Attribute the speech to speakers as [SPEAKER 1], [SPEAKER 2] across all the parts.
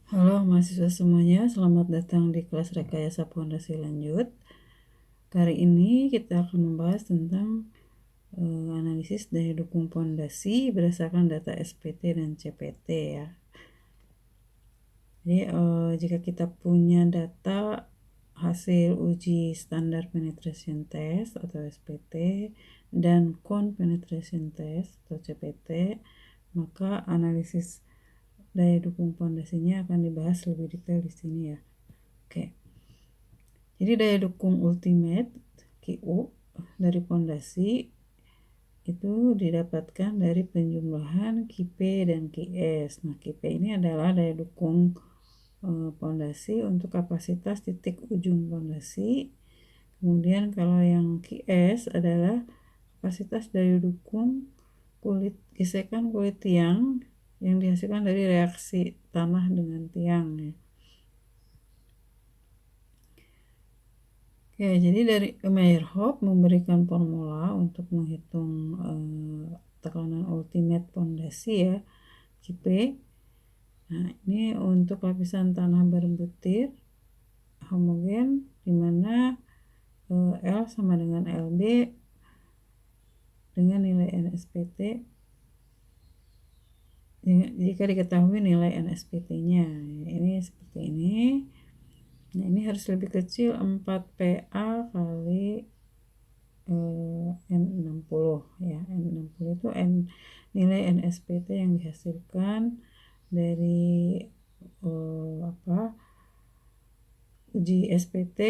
[SPEAKER 1] Halo mahasiswa semuanya, selamat datang di kelas Rekayasa Pondasi Lanjut. Kali ini kita akan membahas tentang analisis daya dukung pondasi berdasarkan data SPT dan CPT ya. Jadi jika kita punya data hasil uji standar penetration test atau SPT dan cone penetration test atau CPT, maka analisis daya dukung pondasinya akan dibahas lebih detail di sini ya. Oke. Jadi daya dukung ultimate QU dari pondasi itu didapatkan dari penjumlahan QP dan QS. Nah, QP ini adalah daya dukung pondasi untuk kapasitas titik ujung pondasi. Kemudian kalau yang QS adalah kapasitas daya dukung gesekan kulit tiang yang dihasilkan dari reaksi tanah dengan tiang ya. Ya, jadi dari Meyerhoff memberikan formula untuk menghitung tekanan ultimate pondasi ya, CP. Nah, ini untuk lapisan tanah berbutir homogen di mana L sama dengan LB dengan nilai NSPT jika diketahui nilai NSPT-nya. Ini seperti ini. Nah, ini harus lebih kecil 4PA kali N60 ya. N60 itu nilai NSPT yang dihasilkan dari uji SPT,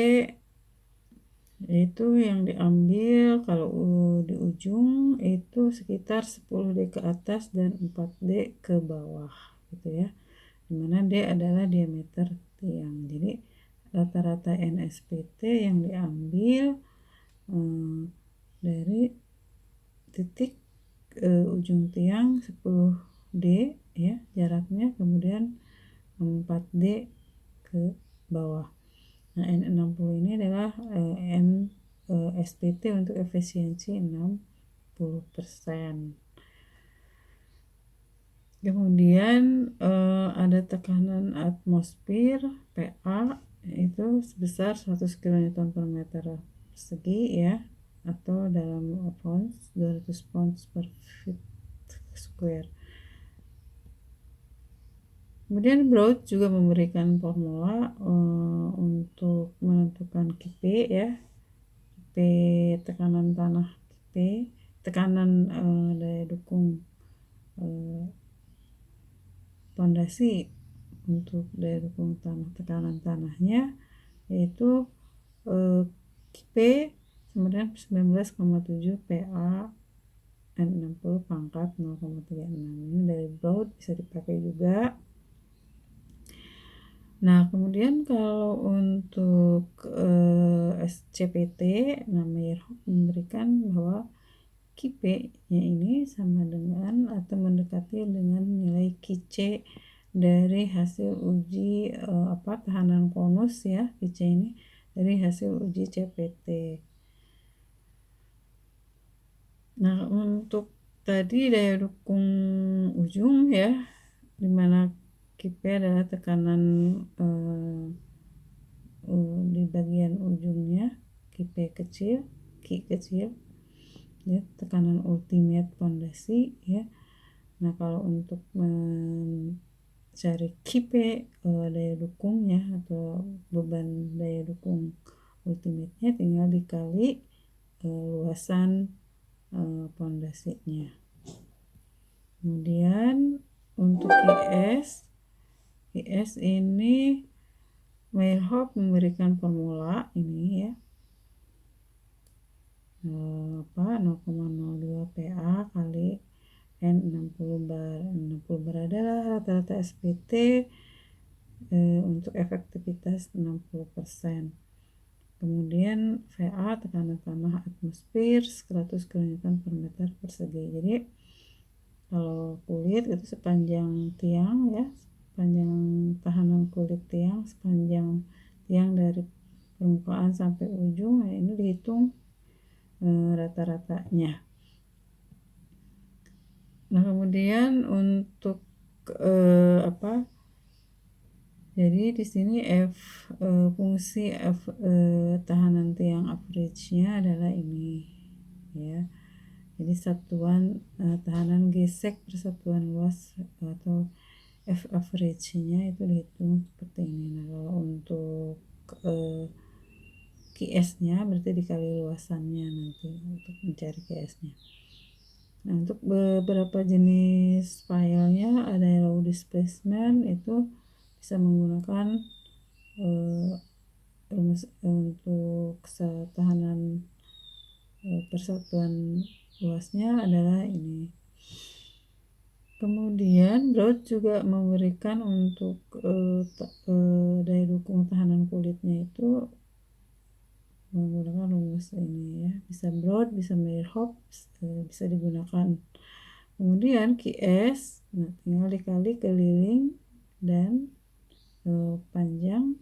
[SPEAKER 1] itu yang diambil kalau di ujung itu sekitar 10D ke atas dan 4D ke bawah gitu ya, dimana D adalah diameter tiang. Jadi rata-rata NSPT yang diambil dari titik ujung tiang 10D ya jaraknya, kemudian 4D ke bawah. Nah, N60 ini adalah SPT untuk efisiensi 60%. Kemudian ada tekanan atmosfer PA itu sebesar 100 kN per meter persegi ya, atau dalam pounds 200 pounds per feet square. Kemudian Broad juga memberikan formula untuk menentukan QP ya, QP tekanan tanah, QP tekanan daya dukung pondasi untuk daya dukung tanah, tekanan tanahnya yaitu QP sama dengan 19,7 PA N60 pangkat 0,36. Ini dari Broad, bisa dipakai juga. Nah, kemudian kalau untuk SCPT, Meyerhoff memberikan bahwa QP-nya ini sama dengan atau mendekati dengan nilai QC dari hasil uji tahanan konus ya, QC ini dari hasil uji CPT. Nah, untuk tadi daya dukung ujung ya, dimana QP adalah tekanan di bagian ujungnya, QP kecil, Q kecil ya, tekanan ultimate pondasi ya. Nah, kalau untuk mencari QP daya dukungnya atau beban daya dukung ultimate-nya tinggal dikali luasan pondasinya. Kemudian untuk IS ini Meyerhoff memberikan formula ini ya, 0,02 PA kali N60 bar. N60 bar adalah rata-rata SPT untuk efektivitas 60%. Kemudian VA tekanan tanah atmosfer 100 kN per meter persegi. Jadi kalau kulit itu sepanjang tiang ya, sepanjang tahanan kulit tiang, sepanjang tiang dari permukaan sampai ujung ya, ini dihitung rata-ratanya. Nah, kemudian untuk Jadi di sini fungsi tahanan tiang average-nya adalah ini ya. Jadi satuan tahanan gesek per satuan luas atau F average-nya itu dihitung seperti ini. Nah, kalau untuk QS-nya berarti dikali luasannya nanti untuk mencari QS-nya. Nah, untuk beberapa jenis filenya ada low displacement, itu bisa menggunakan rumus untuk tahanan persatuan luasnya adalah ini. Kemudian Broad juga memberikan untuk daya dukung tahanan kulitnya itu menggunakan rumus ini ya, bisa Broad, bisa Meyerhoff, bisa digunakan. Kemudian QS, nah tinggal dikali keliling dan panjang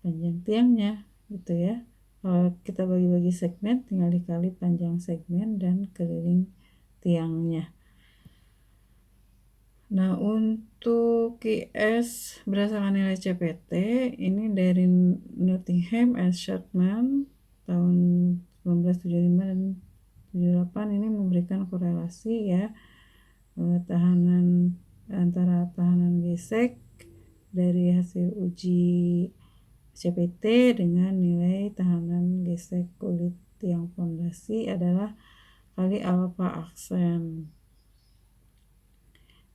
[SPEAKER 1] panjang tiangnya gitu ya. Kalau kita bagi-bagi segmen, tinggal dikali panjang segmen dan keliling tiangnya. Nah, untuk QS berdasarkan nilai CPT ini dari Nottingham and Sharman tahun 1975 dan 78 ini memberikan korelasi ya, tahanan antara tahanan gesek dari hasil uji CPT dengan nilai tahanan gesek kulit tiang fondasi adalah kali alfa aksen.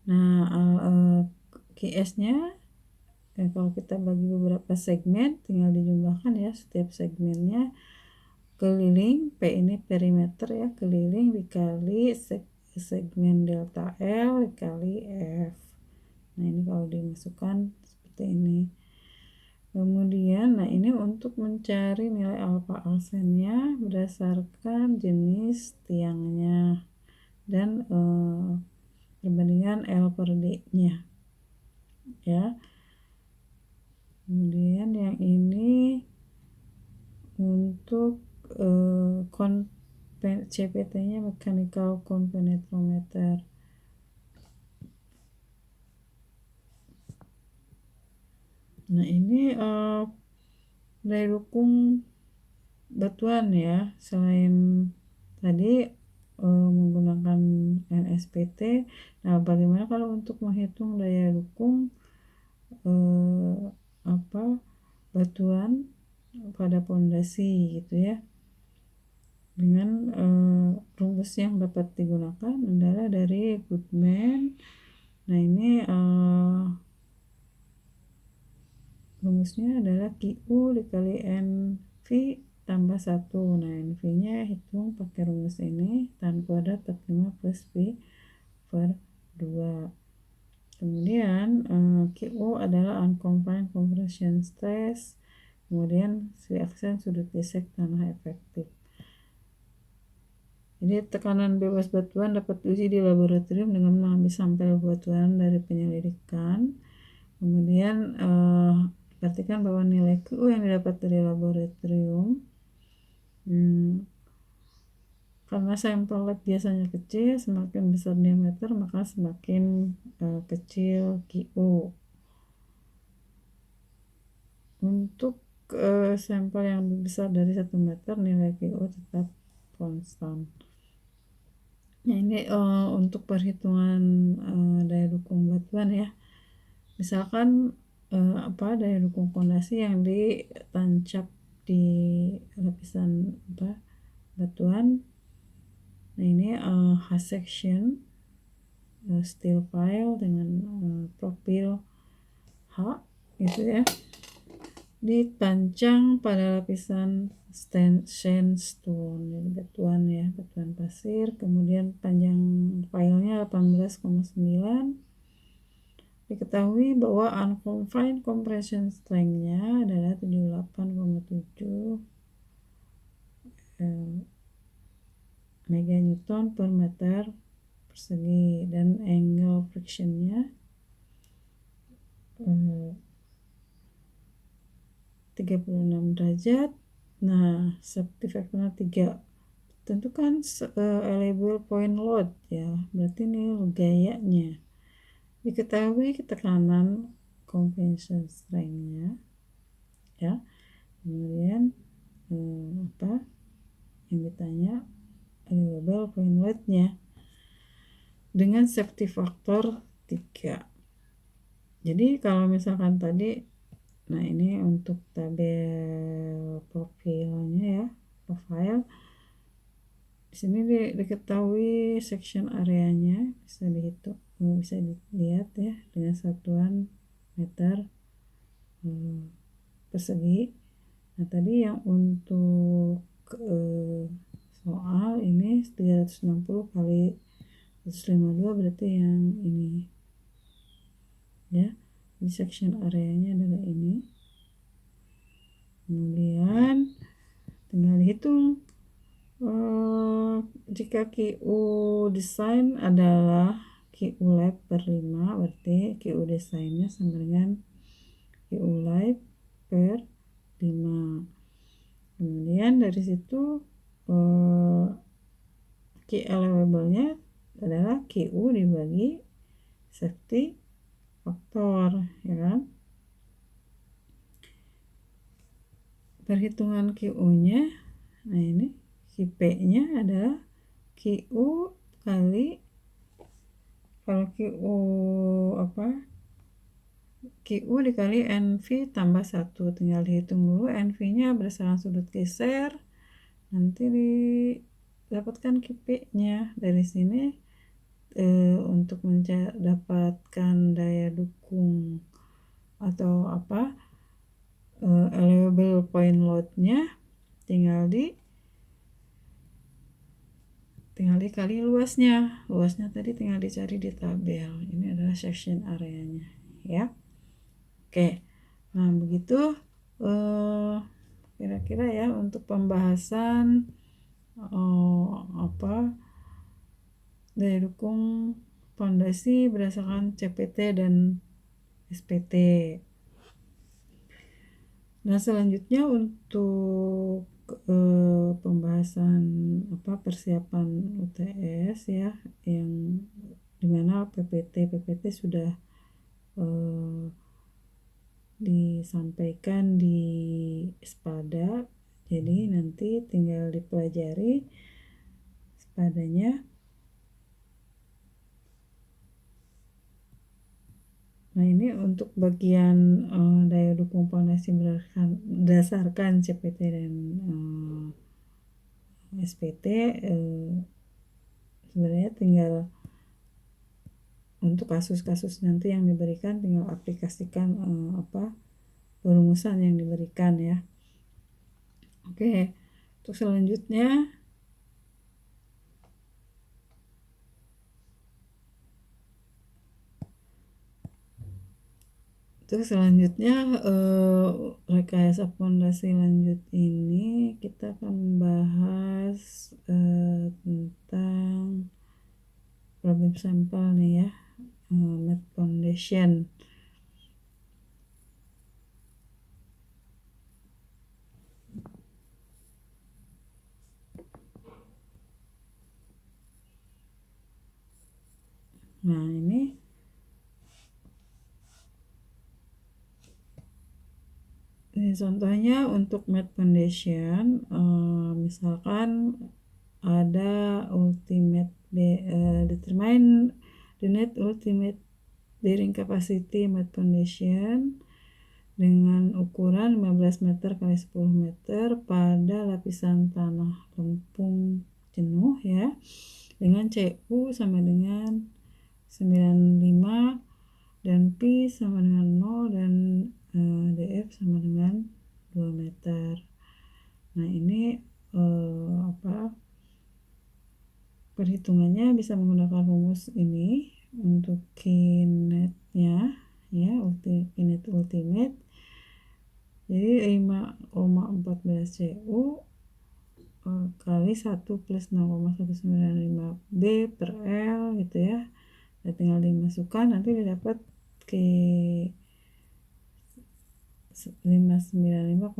[SPEAKER 1] Nah, QS-nya kalau kita bagi beberapa segmen tinggal dijumlahkan ya, setiap segmennya keliling, P ini perimeter ya, keliling dikali segmen delta L dikali F. Nah, ini kalau dimasukkan seperti ini. Kemudian, nah ini untuk mencari nilai alfa aksennya berdasarkan jenis tiangnya dan perbandingan L per D-nya ya. Kemudian yang ini untuk CPT-nya mechanical compenetrometer. Nah, ini daya dukung batuan ya, selain tadi menggunakan NSPT. Nah, bagaimana kalau untuk menghitung daya dukung batuan pada pondasi gitu ya, dengan rumus yang dapat digunakan adalah dari Goodman. Nah, ini rumusnya adalah QU dikali NV tambah 1. Nah, NV-nya hitung pakai rumus ini, tan kuadrat 45 plus V per 2. Kemudian QO adalah unconfined compression stress, kemudian si aksen sudut gesek tanah efektif. Jadi tekanan bebas batuan dapat diuji di laboratorium dengan mengambil sampel batuan dari penyelidikan. Kemudian perhatikan bahwa nilai QO yang didapat dari laboratorium karena sampel lab biasanya kecil, semakin besar diameter maka semakin kecil QO. Untuk sampel yang besar dari 1 meter nilai QO tetap konstan. Nah, ini untuk perhitungan daya dukung batuan ya. Misalkan daya dukung fondasi yang ditancap di lapisan batuan. Nah, ini half section steel pile dengan profil H gitu ya, ditancang pada lapisan sandstone, jadi batuan ya, batuan pasir. Kemudian panjang filenya 18,9. Diketahui bahwa unconfined compression strength-nya adalah 78,7 meganewton per meter persegi dan angle friction-nya 36 derajat. Nah, safety factor-nya 3. Tentukan allowable point load ya, berarti ini gayanya. Diketahui tekanan compression strength-nya ya. Kemudian apa yang ditanya allowable point load-nya dengan safety factor 3. Jadi kalau misalkan tadi, nah ini untuk tabel profilnya ya, profile. Di sini diketahui section areanya bisa dihitung, bisa dilihat ya dengan satuan meter persegi. Nah tadi yang untuk soal ini 360 kali 152 berarti yang ini ya. Di section areanya adalah ini. Kemudian tinggal dihitung jika QU desain adalah QU live per 5, berarti QU desainnya sama dengan QU live per 5. Kemudian dari situ Key allowable-nya adalah QU dibagi safety factor, ya kan? Perhitungan QU-nya, nah ini QP-nya adalah QU kali, kalau QU QU dikali NV tambah 1, tinggal dihitung dulu NV-nya berdasarkan sudut geser, nanti didapatkan QP-nya. Dari sini untuk mendapatkan daya dukung atau allowable point load-nya tinggal dikali luasnya tadi tinggal dicari di tabel. Ini adalah section areanya ya. Oke, nah begitu kira-kira ya untuk pembahasan daya dukung fondasi berdasarkan CPT dan SPT. Nah selanjutnya untuk pembahasan persiapan UTS ya, yang dimana PPT sudah disampaikan di SPADA, jadi nanti tinggal dipelajari SPADA-nya. Nah ini untuk bagian daya dukung fondasi berdasarkan CPT dan SPT, sebenarnya tinggal untuk kasus-kasus nanti yang diberikan tinggal aplikasikan perumusan yang diberikan ya. Oke, untuk selanjutnya rekayasa fondasi lanjut ini kita akan membahas tentang problem sampel nih ya, mat foundation. Nah ini contohnya untuk mat foundation, misalkan ada ultimate determine the net ultimate bearing capacity mat foundation dengan ukuran 15 meter kali 10 meter pada lapisan tanah lempung jenuh ya, dengan CU sama dengan 95 dan P sama dengan 0 dan DF sama dengan 2 meter. Nah ini perhitungannya bisa menggunakan rumus ini untuk kinetnya ya, kinet ultimate. Jadi 5,14 CU kali 1 plus 0,195 B per L gitu ya. Nah, tinggal dimasukkan, nanti didapat ke 595,9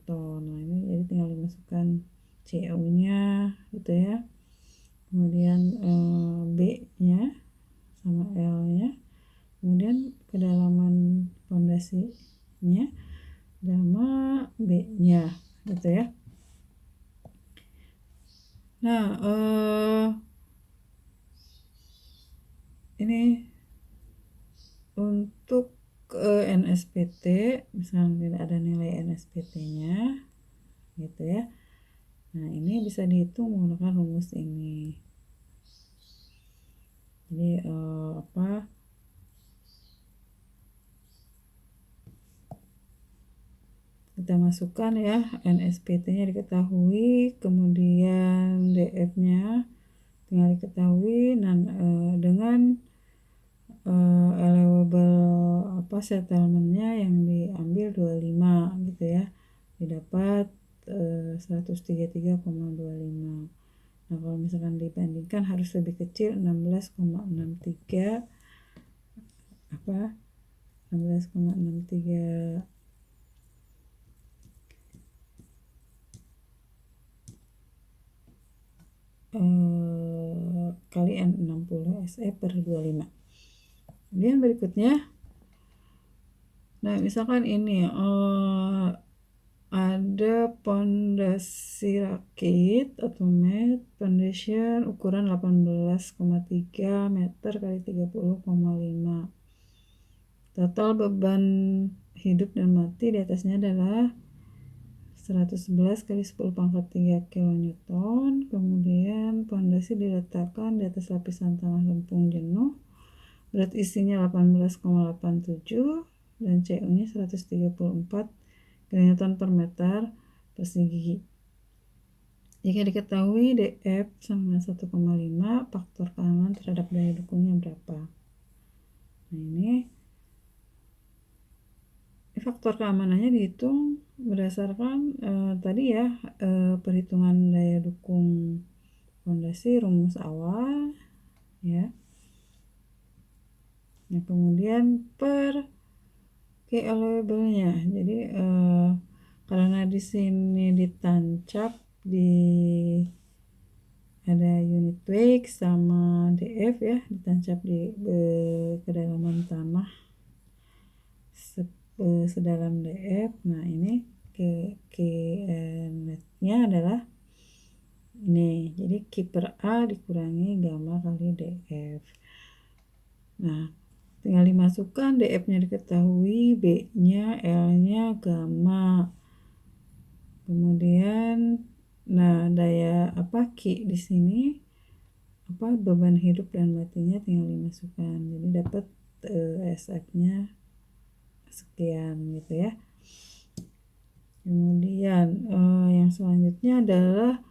[SPEAKER 1] kN. Nah ini jadi tinggal dimasukkan CU nya gitu ya, kemudian B nya sama pondasinya, gamma B-nya gitu ya. Nah, ini untuk NSPT, misalnya tidak ada nilai NSPT-nya gitu ya. Nah, ini bisa dihitung menggunakan rumus ini. Jadi kita masukkan ya, NSPT-nya diketahui, kemudian DF-nya tinggal diketahui, dan dengan allowable settlement-nya yang diambil 25 gitu ya, didapat 133,25. Nah, kalau misalkan dibandingkan harus lebih kecil, 16,63 kali N60 SE per 25. Kemudian berikutnya, nah misalkan ini ada pondasi rakit atau mat foundation ukuran 18,3 meter kali 30,5. Total beban hidup dan mati di atasnya adalah 111 kali 10 pangkat 3 kN. Kemudian pondasi diletakkan di atas lapisan tanah lempung jenuh. Berat isinya 18,87 dan CU-nya 134 kN per meter persegi. Jika diketahui DF sama 1,5, faktor keamanan terhadap daya dukungnya berapa? Nah, ini faktor keamanannya dihitung berdasarkan tadi ya, perhitungan daya dukung fondasi rumus awal ya. Nah, kemudian per key allowable-nya. Jadi karena di sini ditancap di ada unit weight sama DF ya, ditancap di kedalaman tanah sedalam DF. Nah, ini net-nya adalah ini. Jadi Q per A dikurangi gamma kali DF. Nah, tinggal dimasukkan, DF-nya diketahui, B-nya, L-nya, gamma. Kemudian nah daya Q di sini beban hidup dan matinya tinggal dimasukkan. Jadi dapat SF-nya sekian gitu ya. Kemudian yang selanjutnya adalah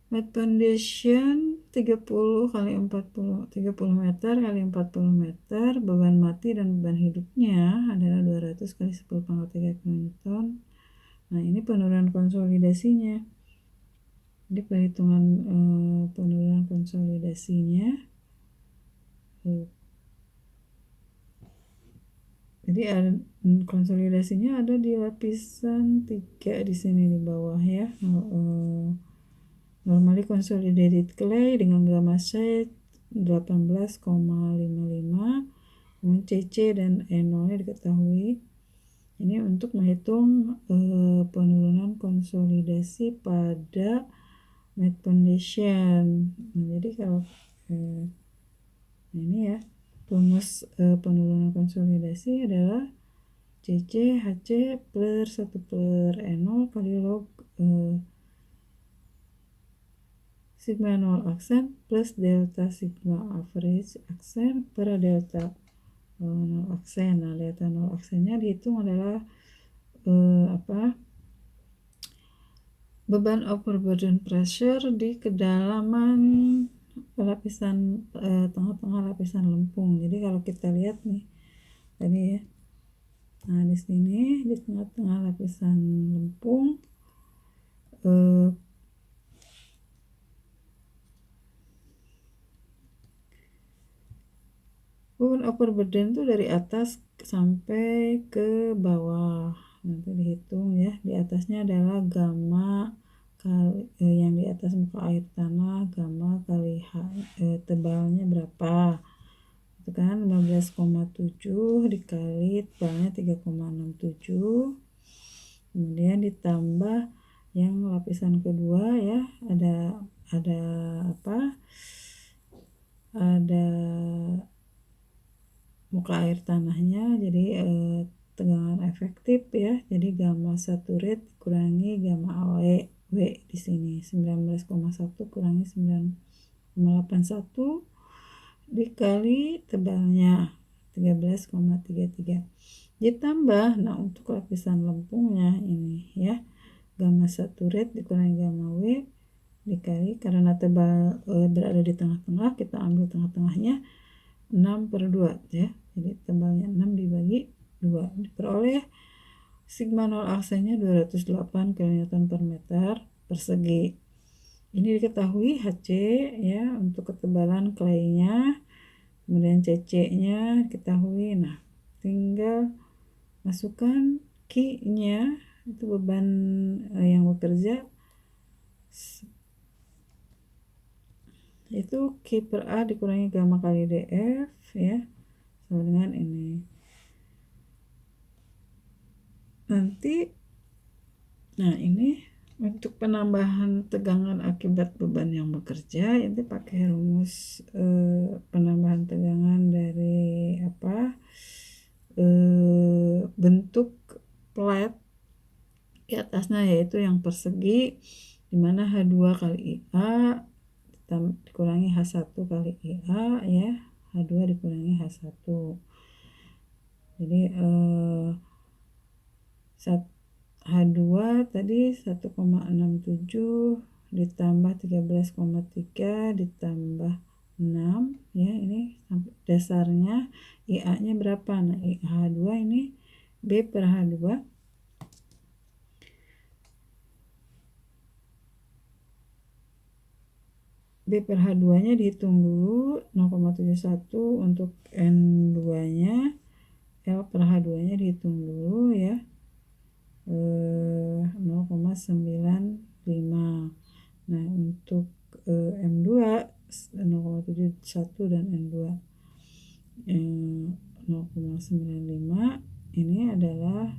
[SPEAKER 1] mat foundation 30 kali 40 meter kali 40 meter, beban mati dan beban hidupnya adalah 200 kali 10 pangkat 3 kN. Nah, ini penurunan konsolidasinya. Jadi perhitungan penurunan konsolidasinya. Jadi konsolidasinya ada di lapisan 3 di sini di bawah ya. Normally consolidated clay dengan gamma C 18,55, kemudian CC dan NO-nya diketahui. Ini untuk menghitung penurunan konsolidasi pada mat foundation. Nah, jadi kalau ini ya, rumus penurunan konsolidasi adalah CC HC plus 1 per NO kali log sigma 0 aksen plus delta sigma average aksen per delta 0 aksen. Nah, delta 0 aksennya dihitung adalah beban overburden pressure di kedalaman lapisan tengah-tengah lapisan lempung. Jadi kalau kita lihat nih tadi ya, nah di sini di tengah-tengah lapisan lempung beban overburden itu dari atas sampai ke bawah. Nanti dihitung ya. Di atasnya adalah gamma kali yang di atas muka air tanah, gamma kali tebalnya berapa. itu kan 15,7 dikali tebalnya 3,67, kemudian ditambah yang lapisan kedua ya, ada apa, ada muka air tanahnya, jadi tegangan efektif ya, jadi gamma saturate kurangi gamma W di sini 19,1 kurangi 9,81 dikali tebalnya 13,33 ditambah, nah untuk lapisan lempungnya ini ya, gamma saturate dikurangi gamma W dikali, karena tebal berada di tengah-tengah, kita ambil tengah-tengahnya 6/2 ya, jadi tebalnya 6 dibagi 2 diperoleh sigma nol aksennya 208 kN per meter persegi. Ini diketahui HC ya untuk ketebalan claynya, kemudian CC-nya diketahui. Nah, tinggal masukkan Q-nya, itu beban yang bekerja, itu Q per A dikurangi gamma kali DF ya, sama dengan ini. Nanti, nah ini untuk penambahan tegangan akibat beban yang bekerja, ini pakai rumus penambahan tegangan dari bentuk plate di atasnya, yaitu yang persegi, dimana H2 kali IA dikurangi H1 kali IA ya, H2 dikurangi H1, jadi H2 tadi 1,67 ditambah 13,3 ditambah 6 ya, ini dasarnya IA nya berapa, nah H2 ini B per H2 B per H2 nya dihitung dulu 0,71 untuk N2 nya, L per H2 nya dihitung dulu ya, 0,95. Nah untuk M2 0,71 dan N2 0,95, ini adalah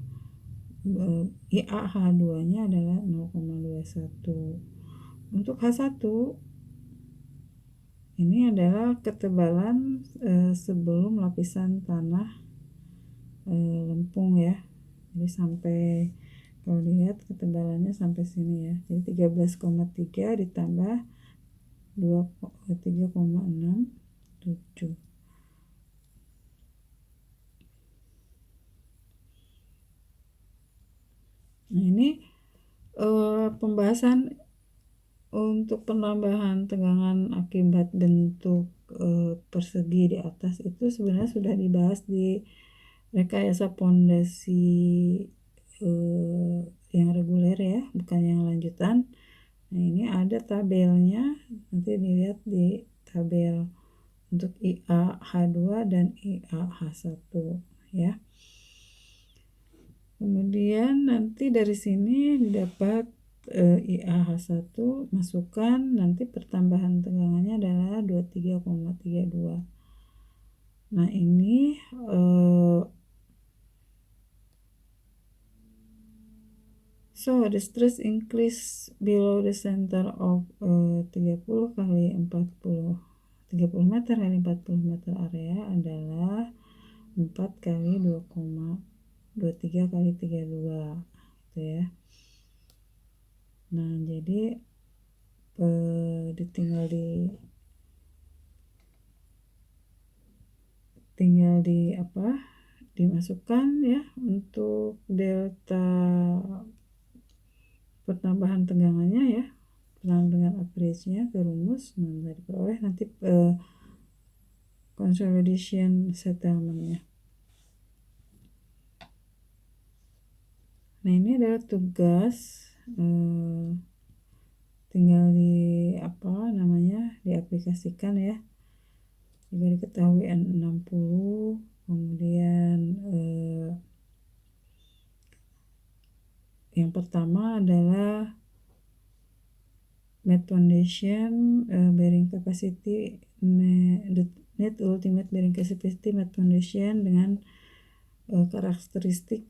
[SPEAKER 1] IAH2 nya adalah 0,21. Untuk H1 ini adalah ketebalan sebelum lapisan tanah lempung ya, jadi sampai, kalau dilihat ketebalannya sampai sini ya, jadi 13,3 ditambah 3,67. Nah ini pembahasan untuk penambahan tegangan akibat bentuk persegi di atas itu sebenarnya sudah dibahas di rekayasa pondasi yang reguler ya, bukan yang lanjutan. Nah ini ada tabelnya, nanti dilihat di tabel untuk IAH2 dan IAH1 ya. Kemudian nanti dari sini didapat IAH1, masukkan, nanti pertambahan tegangannya adalah 23,32. Nah ini so the stress increase below the center of 30 kali 40 meter kali 40 meter area adalah 4 kali 2,23 kali 32 gitu ya. Nah jadi tinggal dimasukkan ya untuk delta pertambahan tegangannya ya, dengan average-nya ke rumus, nah diperoleh nanti consolidation settlement-nya. Nah ini adalah tugas, tinggal diaplikasikan ya. Jika diketahui N60, kemudian yang pertama adalah net foundation bearing capacity, net Need Ultimate Bearing Capacity Mat Foundation dengan karakteristik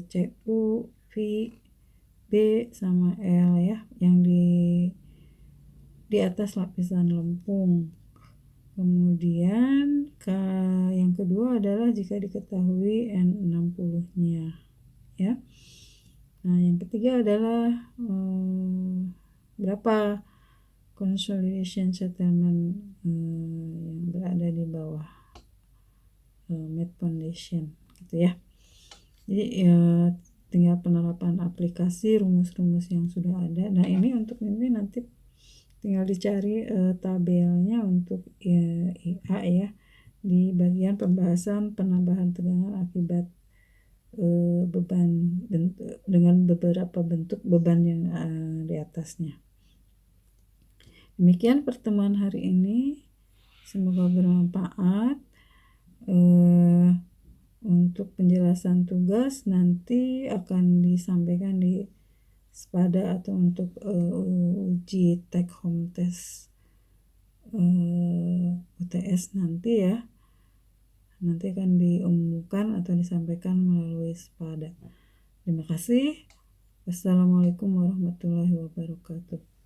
[SPEAKER 1] CU, V, B sama L ya, yang di atas lapisan lempung. Kemudian yang kedua adalah jika diketahui N60-nya ya. Nah, yang ketiga adalah berapa consolidation settlement yang berada di bawah Mat Foundation gitu ya. Jadi tinggal penerapan aplikasi rumus-rumus yang sudah ada. Nah, ini untuk ini nanti tinggal dicari tabelnya untuk IA ya, di bagian pembahasan penambahan tegangan akibat beban dengan beberapa bentuk beban yang di atasnya. Demikian pertemuan hari ini, semoga bermanfaat. Untuk penjelasan tugas nanti akan disampaikan di SPADA atau untuk uji take home test UTS nanti ya. Nanti akan diumumkan atau disampaikan melalui SPADA. Terima kasih. Wassalamualaikum warahmatullahi wabarakatuh.